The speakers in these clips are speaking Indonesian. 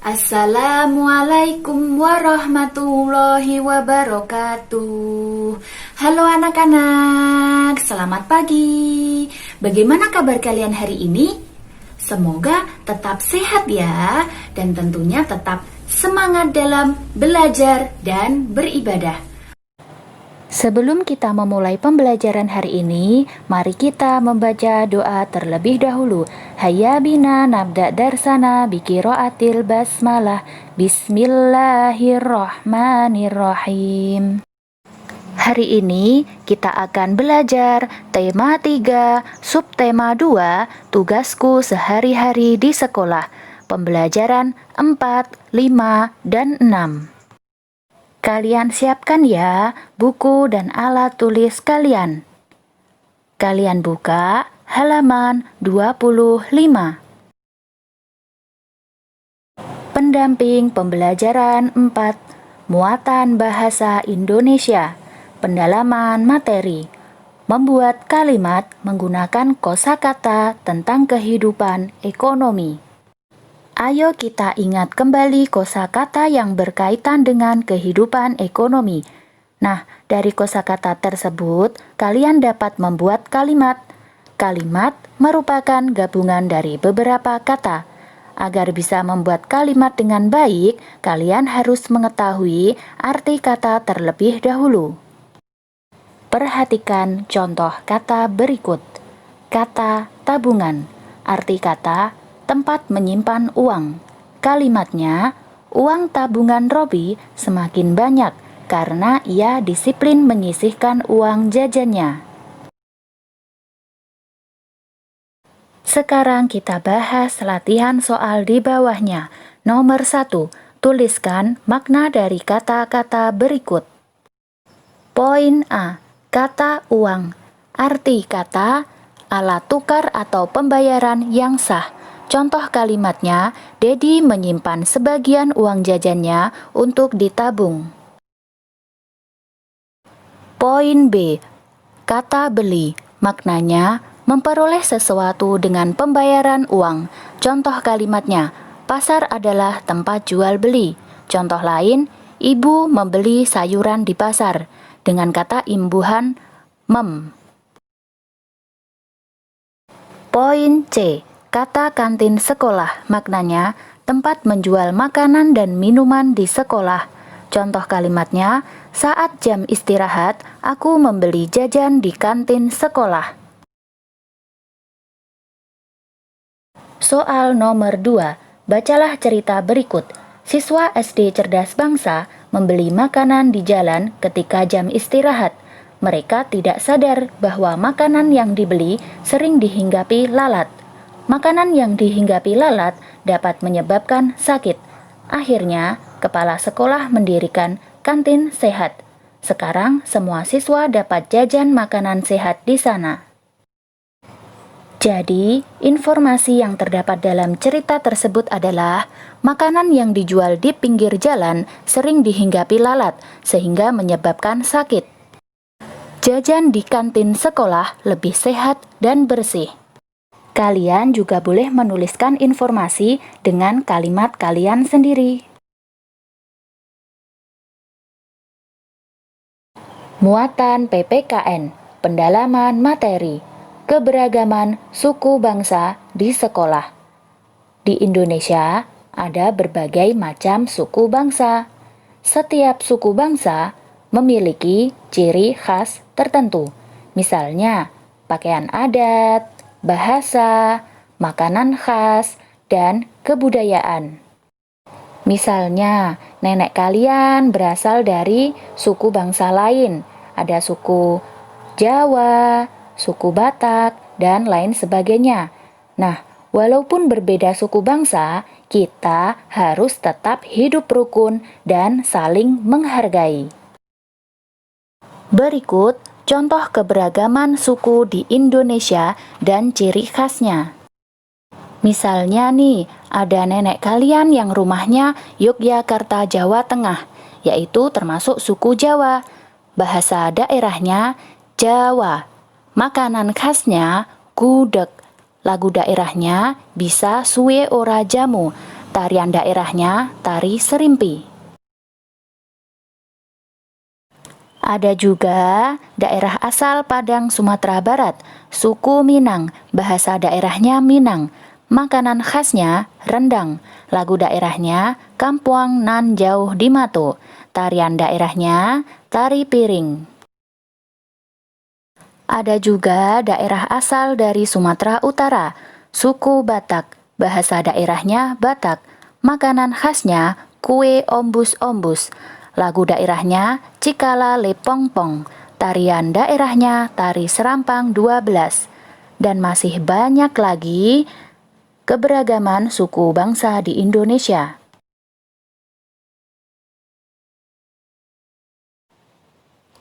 Assalamualaikum warahmatullahi wabarakatuh. Halo anak-anak, selamat pagi. Bagaimana kabar kalian hari ini? Semoga tetap sehat ya, dan tentunya tetap semangat dalam belajar dan beribadah. Sebelum kita memulai pembelajaran hari ini, mari kita membaca doa terlebih dahulu. Hayya bina nabda darsana biqiraatil basmalah. Bismillahirrahmanirrahim. Hari ini kita akan belajar tema 3, subtema 2, tugasku sehari-hari di sekolah. Pembelajaran 4, 5, dan 6. Kalian siapkan ya buku dan alat tulis kalian. Kalian buka halaman 25. Pendamping pembelajaran 4, muatan bahasa Indonesia. Pendalaman materi. Membuat kalimat menggunakan kosakata tentang kehidupan ekonomi. Ayo kita ingat kembali kosakata yang berkaitan dengan kehidupan ekonomi. Nah, dari kosakata tersebut, kalian dapat membuat kalimat. Kalimat merupakan gabungan dari beberapa kata. Agar bisa membuat kalimat dengan baik, kalian harus mengetahui arti kata terlebih dahulu. Perhatikan contoh kata berikut. Kata tabungan. Arti kata tempat menyimpan uang. Kalimatnya, uang tabungan Robi semakin banyak karena ia disiplin menyisihkan uang jajannya. Sekarang kita bahas latihan soal di bawahnya. Nomor 1, tuliskan makna dari kata-kata berikut. Poin A, kata uang. Arti kata alat tukar atau pembayaran yang sah. Contoh kalimatnya, Dedi menyimpan sebagian uang jajannya untuk ditabung. Poin B, kata beli. Maknanya, memperoleh sesuatu dengan pembayaran uang. Contoh kalimatnya, pasar adalah tempat jual beli. Contoh lain, ibu membeli sayuran di pasar. Dengan kata imbuhan, mem. Poin C, kata kantin sekolah. Maknanya, tempat menjual makanan dan minuman di sekolah. Contoh kalimatnya, saat jam istirahat, aku membeli jajan di kantin sekolah. Soal nomor 2, bacalah cerita berikut. Siswa SD Cerdas Bangsa membeli makanan di jalan ketika jam istirahat. Mereka tidak sadar bahwa makanan yang dibeli sering dihinggapi lalat. Makanan yang dihinggapi lalat dapat menyebabkan sakit. Akhirnya, kepala sekolah mendirikan kantin sehat. Sekarang, semua siswa dapat jajan makanan sehat di sana. Jadi, informasi yang terdapat dalam cerita tersebut adalah makanan yang dijual di pinggir jalan sering dihinggapi lalat, sehingga menyebabkan sakit. Jajan di kantin sekolah lebih sehat dan bersih. Kalian juga boleh menuliskan informasi dengan kalimat kalian sendiri. Muatan PPKN, pendalaman materi, keberagaman suku bangsa di sekolah. Di Indonesia, ada berbagai macam suku bangsa. Setiap suku bangsa memiliki ciri khas tertentu. Misalnya, pakaian adat, bahasa, makanan khas, dan kebudayaan. Misalnya, nenek kalian berasal dari suku bangsa lain. Ada suku Jawa, suku Batak, dan lain sebagainya. Nah, walaupun berbeda suku bangsa, kita harus tetap hidup rukun dan saling menghargai. Berikut contoh keberagaman suku di Indonesia dan ciri khasnya. Misalnya nih, ada nenek kalian yang rumahnya Yogyakarta, Jawa Tengah, yaitu termasuk suku Jawa. Bahasa daerahnya Jawa. Makanan khasnya gudeg. Lagu daerahnya bisa suwe ora jamu. Tarian daerahnya tari serimpi. Ada juga daerah asal Padang Sumatera Barat, suku Minang, bahasa daerahnya Minang. Makanan khasnya rendang, lagu daerahnya Kampuang Nan Jauh di Mato. Tarian daerahnya tari piring. Ada juga daerah asal dari Sumatera Utara, suku Batak, bahasa daerahnya Batak. Makanan khasnya kue ombus-ombus. Lagu daerahnya Cikala Lepongpong. Tarian daerahnya tari serampang 12. Dan masih banyak lagi keberagaman suku bangsa di Indonesia.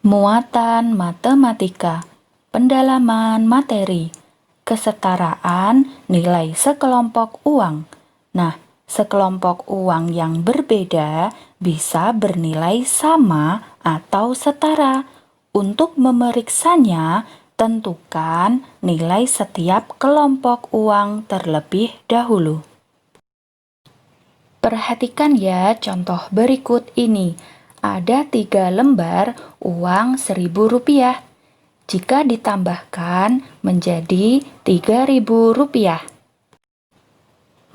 Muatan matematika, pendalaman materi, kesetaraan nilai sekelompok uang. Nah, sekelompok uang yang berbeda bisa bernilai sama atau setara. Untuk memeriksanya, tentukan nilai setiap kelompok uang terlebih dahulu. Perhatikan ya contoh berikut ini. Ada 3 lembar uang Rp1.000. Jika ditambahkan menjadi Rp3.000,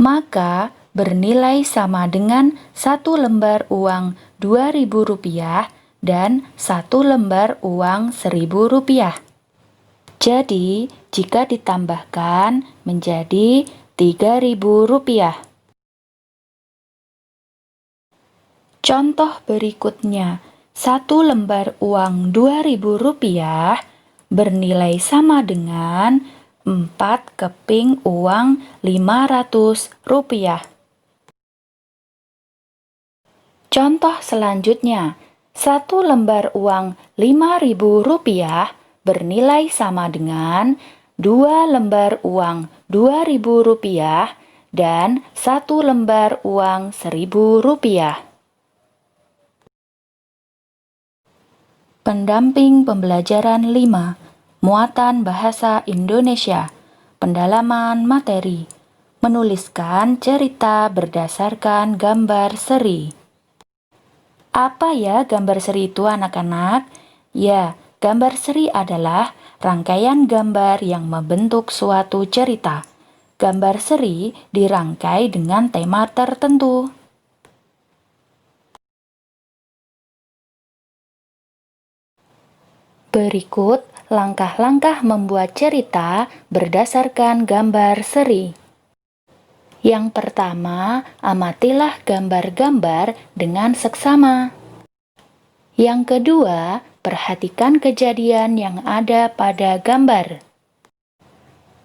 maka bernilai sama dengan 1 lembar uang Rp2.000 dan 1 lembar uang Rp1.000. Jadi, jika ditambahkan menjadi Rp3.000. Contoh berikutnya, 1 lembar uang Rp2.000 bernilai sama dengan 4 keping uang Rp500. Contoh selanjutnya, 1 lembar uang Rp5.000 bernilai sama dengan 2 lembar uang Rp2.000 dan 1 lembar uang Rp1.000. Pendamping pembelajaran 5. Muatan bahasa Indonesia. Pendalaman materi. Menuliskan cerita berdasarkan gambar seri. Apa ya gambar seri itu anak-anak? Ya, gambar seri adalah rangkaian gambar yang membentuk suatu cerita. Gambar seri dirangkai dengan tema tertentu. Berikut langkah-langkah membuat cerita berdasarkan gambar seri. Yang pertama, amatilah gambar-gambar dengan seksama. Yang kedua, perhatikan kejadian yang ada pada gambar.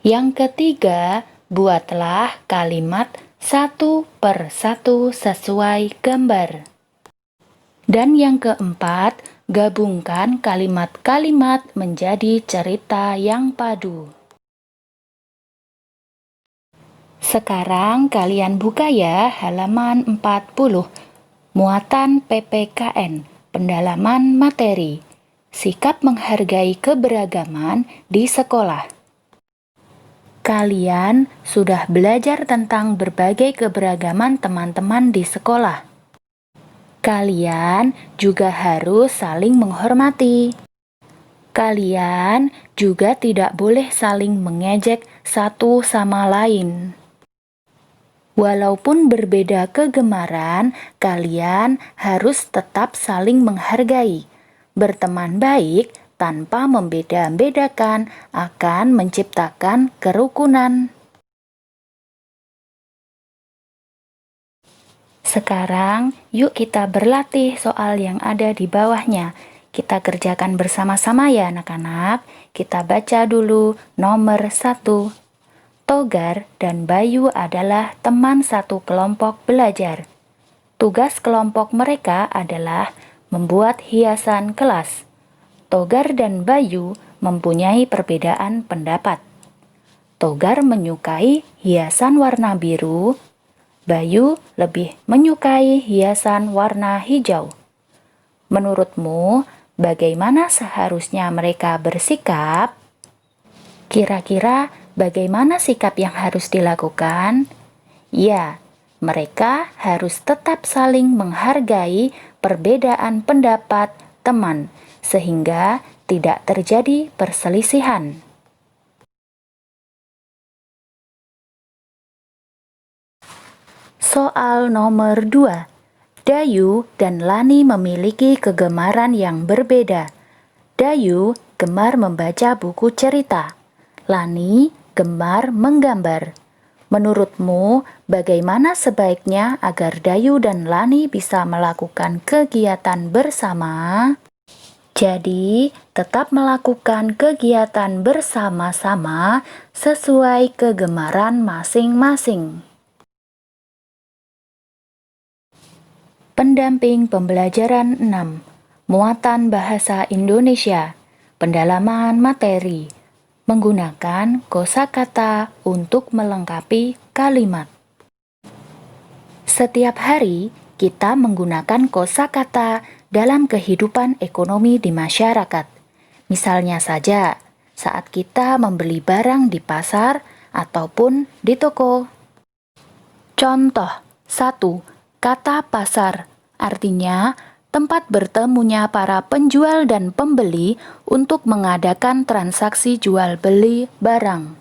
Yang ketiga, buatlah kalimat satu per satu sesuai gambar. Dan yang keempat, gabungkan kalimat-kalimat menjadi cerita yang padu. Sekarang kalian buka ya halaman 40. Muatan PPKN, pendalaman materi. Sikap menghargai keberagaman di sekolah. Kalian sudah belajar tentang berbagai keberagaman teman-teman di sekolah. Kalian juga harus saling menghormati. Kalian juga tidak boleh saling mengejek satu sama lain. Walaupun berbeda kegemaran, kalian harus tetap saling menghargai. Berteman baik tanpa membeda-bedakan akan menciptakan kerukunan. Sekarang, yuk kita berlatih soal yang ada di bawahnya. Kita kerjakan bersama-sama ya anak-anak. Kita baca dulu nomor 1. Togar dan Bayu adalah teman satu kelompok belajar. Tugas kelompok mereka adalah membuat hiasan kelas. Togar dan Bayu mempunyai perbedaan pendapat. Togar menyukai hiasan warna biru, Bayu lebih menyukai hiasan warna hijau. Menurutmu, bagaimana seharusnya mereka bersikap? Kira-kira bagaimana sikap yang harus dilakukan? Ya, mereka harus tetap saling menghargai perbedaan pendapat teman, sehingga tidak terjadi perselisihan. Soal nomor 2. Dayu dan Lani memiliki kegemaran yang berbeda. Dayu gemar membaca buku cerita. Lani gemar menggambar. Menurutmu, bagaimana sebaiknya agar Dayu dan Lani bisa melakukan kegiatan bersama? Jadi, tetap melakukan kegiatan bersama-sama sesuai kegemaran masing-masing. Pendamping pembelajaran 6. Muatan bahasa Indonesia. Pendalaman materi. Menggunakan kosakata untuk melengkapi kalimat. Setiap hari, kita menggunakan kosakata dalam kehidupan ekonomi di masyarakat. Misalnya saja, saat kita membeli barang di pasar ataupun di toko. Contoh 1. Kata pasar, artinya tempat bertemunya para penjual dan pembeli untuk mengadakan transaksi jual beli barang.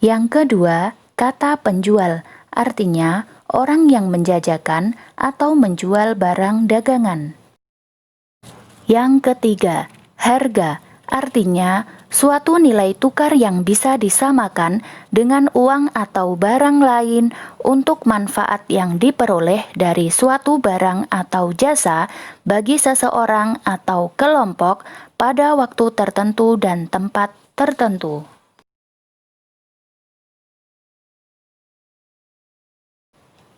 Yang kedua, kata penjual, artinya orang yang menjajakan atau menjual barang dagangan. Yang ketiga, harga, artinya suatu nilai tukar yang bisa disamakan dengan uang atau barang lain untuk manfaat yang diperoleh dari suatu barang atau jasa bagi seseorang atau kelompok pada waktu tertentu dan tempat tertentu.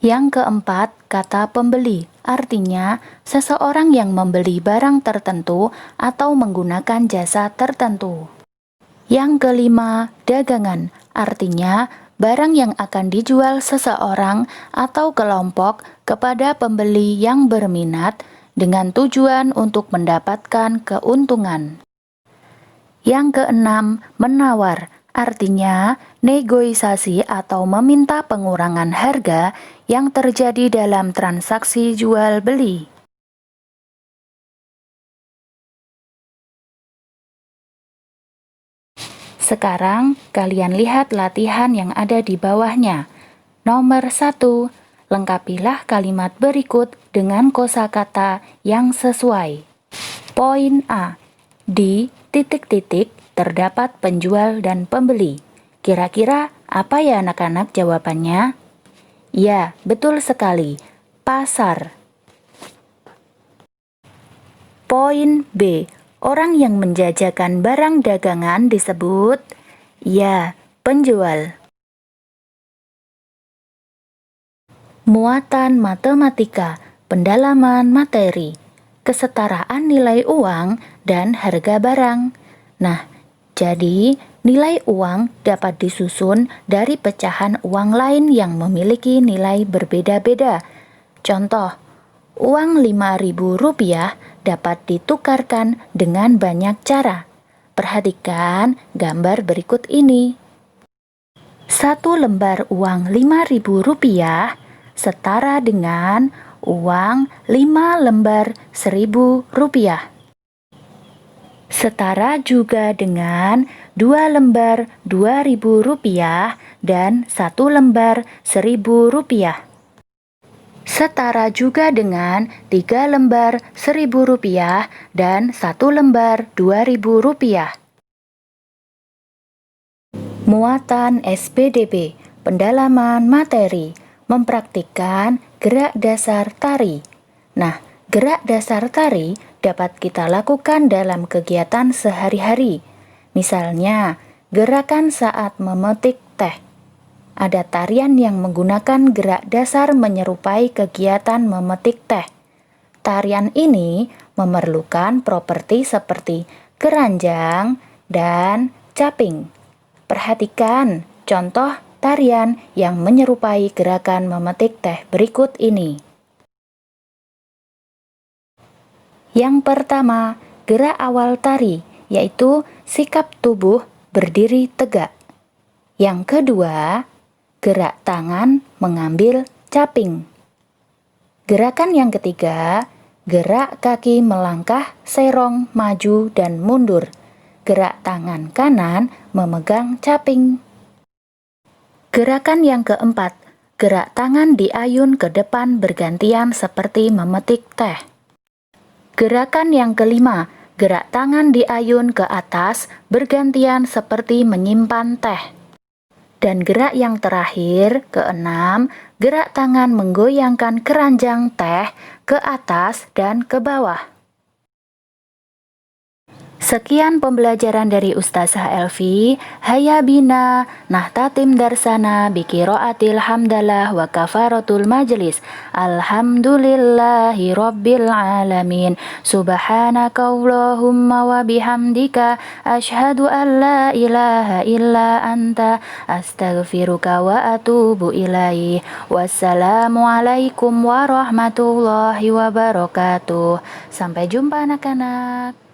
Yang keempat, kata pembeli, artinya seseorang yang membeli barang tertentu atau menggunakan jasa tertentu. Yang kelima, dagangan, artinya barang yang akan dijual seseorang atau kelompok kepada pembeli yang berminat dengan tujuan untuk mendapatkan keuntungan. Yang keenam, menawar, artinya negosiasi atau meminta pengurangan harga yang terjadi dalam transaksi jual beli. Sekarang, kalian lihat latihan yang ada di bawahnya. Nomor 1. Lengkapilah kalimat berikut dengan kosakata yang sesuai. Poin A. Di titik-titik terdapat penjual dan pembeli. Kira-kira apa ya anak-anak jawabannya? Ya, betul sekali. Pasar. Poin B. Orang yang menjajakan barang dagangan disebut, ya, penjual. Muatan matematika, pendalaman materi, kesetaraan nilai uang dan harga barang. Nah, jadi nilai uang dapat disusun dari pecahan uang lain yang memiliki nilai berbeda-beda. Contoh, uang Rp5.000 dapat ditukarkan dengan banyak cara. Perhatikan gambar berikut ini. Satu lembar uang Rp5.000 setara dengan uang 5 lembar Rp1.000. Setara juga dengan 2 lembar Rp2.000 dan 1 lembar Rp1.000. Setara juga dengan 3 lembar Rp1.000 dan 1 lembar Rp2.000. Muatan SPDB, pendalaman materi, mempraktikkan gerak dasar tari. Nah, gerak dasar tari dapat kita lakukan dalam kegiatan sehari-hari. Misalnya, gerakan saat memetik teh. Ada tarian yang menggunakan gerak dasar menyerupai kegiatan memetik teh. Tarian ini memerlukan properti seperti keranjang dan caping. Perhatikan contoh tarian yang menyerupai gerakan memetik teh berikut ini. Yang pertama, gerak awal tari, yaitu sikap tubuh berdiri tegak. Yang kedua, Gerak tangan mengambil caping. Gerakan yang ketiga, gerak kaki melangkah, serong, maju, dan mundur. Gerak tangan kanan memegang caping. Gerakan yang keempat, gerak tangan diayun ke depan bergantian seperti memetik teh. Gerakan yang kelima, gerak tangan diayun ke atas bergantian seperti menyimpan teh. Dan gerak yang terakhir, keenam, gerak tangan menggoyangkan keranjang teh ke atas dan ke bawah. Sekian pembelajaran dari Ustazah Elvi. Hayya bina nahtatim darsana biqiraatil hamdalah wa kafaratul majlis. Alhamdulillahi rabbil alamin. Subhanakallahumma wa bihamdika asyhadu an la ilaha illa anta astaghfiruka wa atubu ilaih. Wassalamualaikum warahmatullahi wabarakatuh. Sampai jumpa anak-anak.